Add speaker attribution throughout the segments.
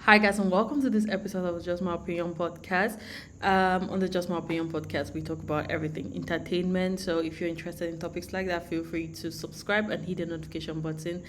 Speaker 1: Hi guys, and welcome to this episode of the Just My Opinion podcast. On the Just My Opinion podcast, we talk about everything entertainment. So if you're interested in topics like that, feel free to subscribe and hit the notification button.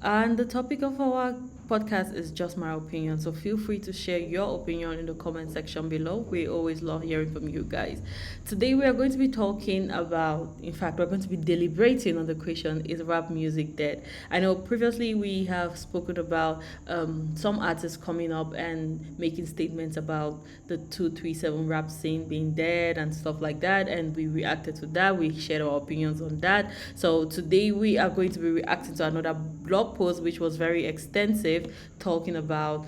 Speaker 1: And the topic of our podcast is just my opinion. So feel free to share your opinion in the comment section below. We always love hearing from you guys. Today we are going to be talking about, in fact, we're going to be deliberating on the question: is rap music dead? I know previously we have spoken about some artists coming up and making statements about the 237 rap scene being dead and stuff like that, and we reacted to that. We shared our opinions on that. So today we are going to be reacting to another blog post which was very extensive, talking about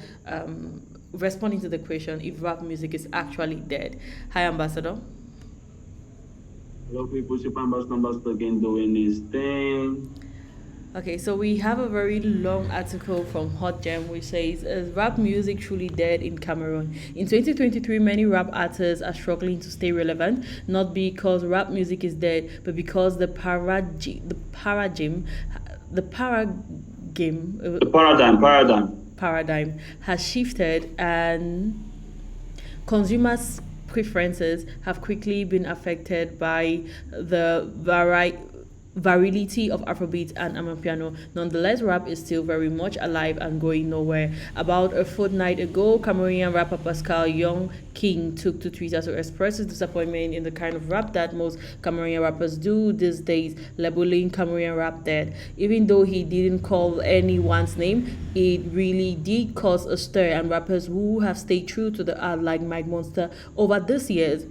Speaker 1: responding to the question if rap music is actually dead. Hi, Ambassador.
Speaker 2: Hello, people. Super Ambassador again doing his thing.
Speaker 1: Okay, so we have a very long article from Hot Gem which says, is rap music truly dead in Cameroon? In 2023, many rap artists are struggling to stay relevant, not because rap music is dead, but because the paradigm has shifted, and consumers' preferences have quickly been affected by the virility of Afrobeat and Amapiano. Nonetheless, rap is still very much alive and going nowhere. About a fortnight ago, Cameroonian rapper Pascal Young King took to Twitter to express his disappointment in the kind of rap that most Cameroonian rappers do these days, labeling Cameroonian rap dead. Even though he didn't call anyone's name, it really did cause a stir, and rappers who have stayed true to the art, like Mike Monster, over these years,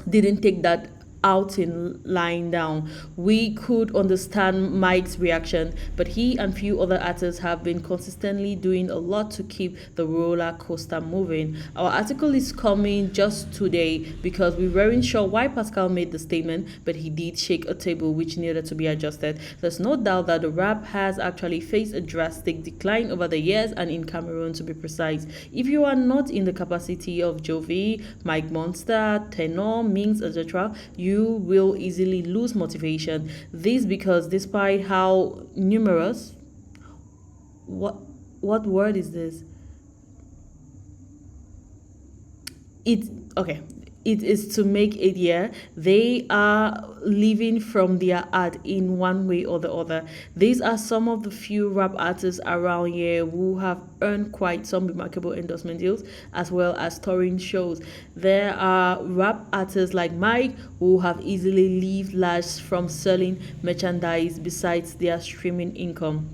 Speaker 1: didn't take that out in lying down. We could understand Mike's reaction, but he and few other artists have been consistently doing a lot to keep the roller coaster moving. Our article is coming just today because we weren't sure why Pascal made the statement, but he did shake a table which needed to be adjusted. There's no doubt that the rap has actually faced a drastic decline over the years, and in Cameroon to be precise. If you are not in the capacity of Jovi, Mike Monster, Tenor, Minx, etc., you will easily lose motivation. This because despite how numerous, what word is this? It okay. It is to make it, yeah, they are living from their art in one way or the other. These are some of the few rap artists around here who have earned quite some remarkable endorsement deals as well as touring shows. There are rap artists like Mike who have easily lived large from selling merchandise besides their streaming income.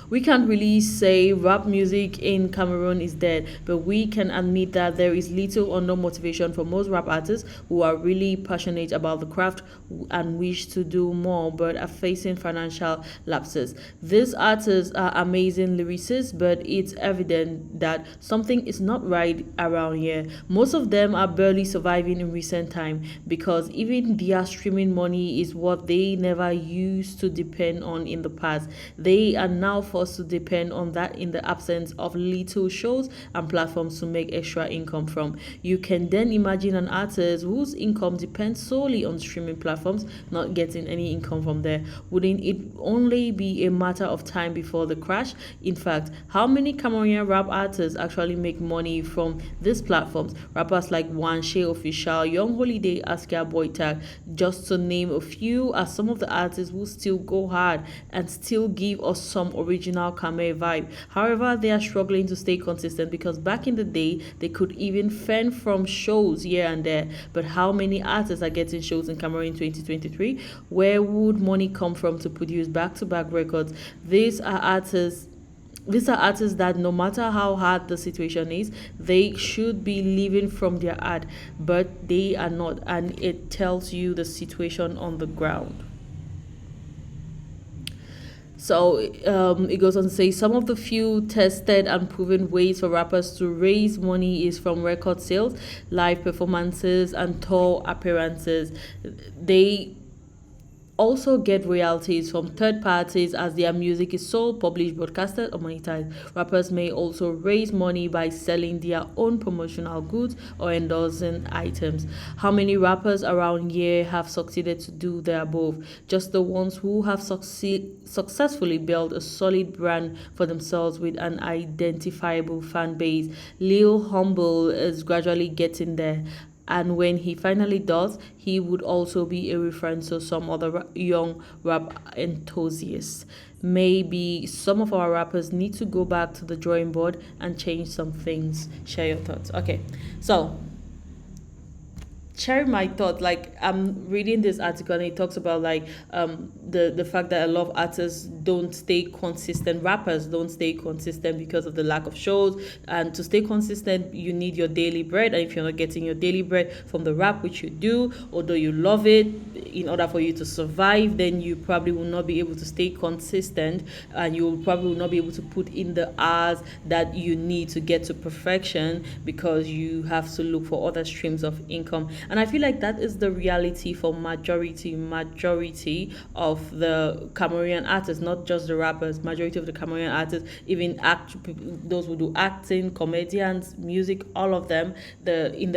Speaker 1: We can't really say rap music in Cameroon is dead, but we can admit that there is little or no motivation for most rap artists who are really passionate about the craft and wish to do more but are facing financial lapses. These artists are amazing lyricists, but it's evident that something is not right around here. Most of them are barely surviving in recent time because even their streaming money is what they never used to depend on in the past. They are now forced to depend on that in the absence of little shows and platforms to make extra income from. You can then imagine an artist whose income depends solely on streaming platforms not getting any income from there. Wouldn't it only be a matter of time before the crash? In fact, how many Cameroonian rap artists actually make money from these platforms? Rappers like One Shea Official, Young Holiday, Askia Boytag, just to name a few, are some of the artists who still go hard and still give us some original Kame vibe. However, they are struggling to stay consistent because back in the day, they could even fend from shows here and there. But how many artists are getting shows in Cameroon in 2023? Where would money come from to produce back-to-back records? These are artists that no matter how hard the situation is, they should be living from their art, but they are not, and it tells you the situation on the ground. So it goes on to say some of the few tested and proven ways for rappers to raise money is from record sales, live performances, and tour appearances. They also get royalties from third parties as their music is sold, published, broadcasted, or monetized. Rappers may also raise money by selling their own promotional goods or endorsing items. How many rappers around here have succeeded to do the above? Just the ones who have successfully built a solid brand for themselves with an identifiable fan base. Lil Humble is gradually getting there, and when he finally does, he would also be a reference to some other young rap enthusiasts. Maybe some of our rappers need to go back to the drawing board and change some things. Share your thoughts. Okay, so share my thought. Like, I'm reading this article and it talks about like the fact that a lot of artists don't stay consistent, rappers don't stay consistent because of the lack of shows. And to stay consistent, you need your daily bread, and if you're not getting your daily bread from the rap, which you do, although you love it, in order for you to survive, then you probably will not be able to stay consistent, and you will probably will not be able to put in the hours that you need to get to perfection, because you have to look for other streams of income. And I feel like that is the reality for majority of the Cameroonian artists, not just the rappers. Majority of the Cameroonian artists, even those who do acting, comedians, music, all of them, in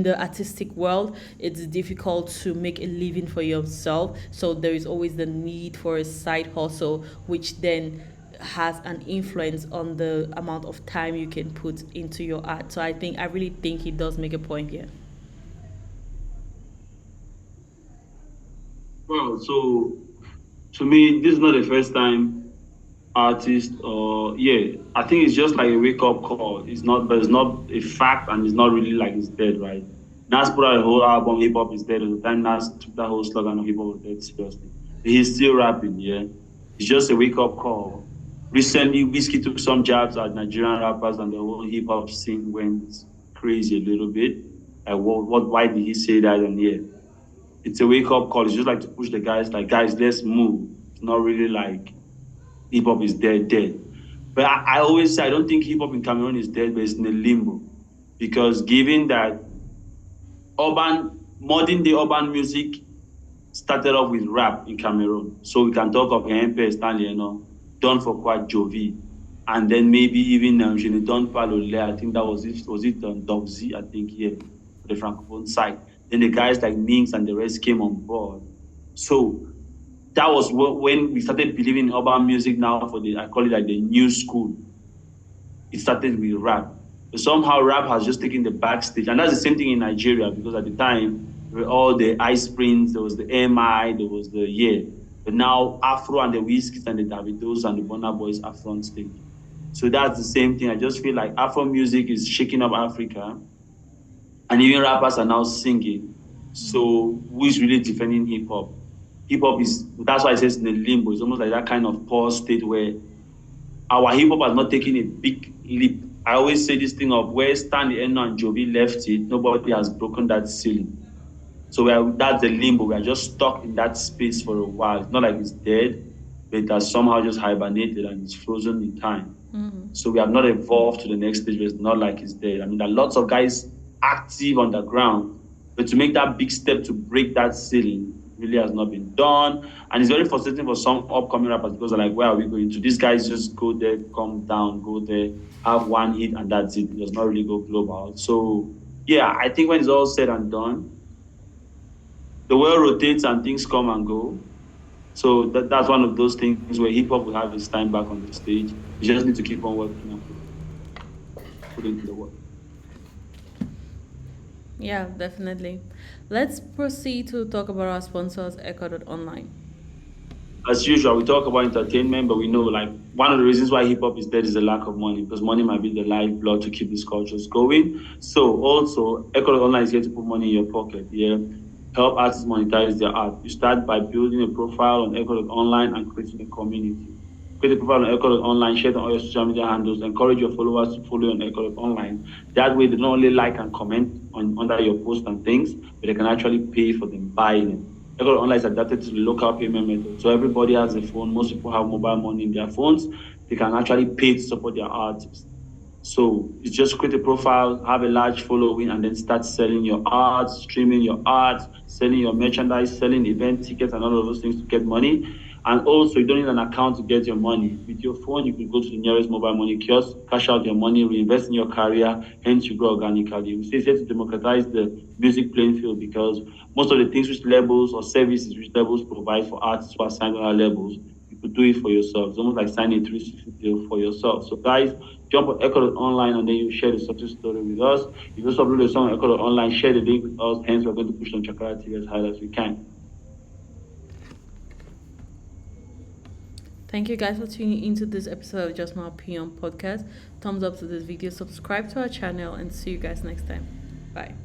Speaker 1: the artistic world, it's difficult to make a living for yourself. So there is always the need for a side hustle, which then has an influence on the amount of time you can put into your art. So I really think he does make a point here.
Speaker 2: Well, so to me, this is not the first time artist or yeah, I think it's just like a wake up call. It's not, but it's not a fact, and it's not really like it's dead, right? Nas put out a whole album, hip hop is dead. At the time Nas took that whole slogan of hip hop is dead seriously. He's still rapping, yeah. It's just a wake up call. Recently, Whiskey took some jabs at Nigerian rappers, and the whole hip hop scene went crazy a little bit. Like, why did he say that? And yeah, it's a wake up call. It's just like to push the guys, like, guys, let's move. It's not really like hip hop is dead. But I always say I don't think hip hop in Cameroon is dead, but it's in a limbo. Because given that modern day urban music started off with rap in Cameroon. So we can talk of Hempe, Stanley, Don for Quad Jovi, and then maybe even Don Palole. I think that was it Dog Z, I think, yeah, for the Francophone side. Then the guys like Minx and the rest came on board. So that was when we started believing in urban music now for I call it like the new school. It started with rap. But somehow rap has just taken the backstage. And that's the same thing in Nigeria, because at the time, there were all the Ice Prince, there was the MI, there was the, yeah. But now Afro and the Wizkids and the Davidos and the Burna Boys are front stage. So that's the same thing. I just feel like Afro music is shaking up Africa, and even rappers are now singing. So who is really defending hip hop? Hip hop is, that's why it says in a limbo. It's almost like that kind of pause state where our hip hop has not taken a big leap. I always say this thing of where Stanley Eno and Jovi left it, nobody has broken that ceiling. So that's the limbo. We are just stuck in that space for a while. It's not like it's dead, but it has somehow just hibernated and it's frozen in time. Mm-hmm. So we have not evolved to the next stage, but it's not like it's dead. I mean, there are lots of guys active on the ground, but to make that big step to break that ceiling really has not been done. And it's very frustrating for some upcoming rappers, because they're like, where are we going to? These guys just go there, come down, go there, have one hit, and that's it. It does not really go global. So yeah, I think when it's all said and done, the world rotates and things come and go. So that's one of those things where hip hop will have its time back on the stage. You just need to keep on working and put into the work.
Speaker 1: Yeah, definitely. Let's proceed to talk about our sponsors, Echo.online.
Speaker 2: As usual, we talk about entertainment, but we know like one of the reasons why hip hop is dead is the lack of money, because money might be the lifeblood to keep these cultures going. So also, Echo Online is here to put money in your pocket. Yeah, help artists monetize their art. You start by building a profile on Echo Online and creating a community. Create a profile on Echo Online, share it on all your social media handles, encourage your followers to follow you on Echo Online. That way, they not only like and comment under your posts and things, but they can actually pay for them, buying it. Echo Online is adapted to the local payment method. So everybody has a phone. Most people have mobile money in their phones. They can actually pay to support their artists. So it's just create a profile, have a large following, and then start selling your art, streaming your art, selling your merchandise, selling event tickets, and all of those things to get money. And also, you don't need an account to get your money. With your phone, you could go to the nearest mobile money kiosk, cash out your money, reinvest in your career, hence you grow organically. We say it's here to democratize the music playing field because most of the things which labels or services which labels provide for artists who are signed on our labels, you could do it for yourself. It's almost like signing a 360 deal for yourself. So, guys, jump on Echo Online and then you share the success story with us. If you also upload a song on Echo Online, share the link with us. Hence, we're going to push on Chakara TV as high as we can.
Speaker 1: Thank you guys for tuning into this episode of Just My Opinion podcast. Thumbs up to this video, subscribe to our channel, and see you guys next time. Bye.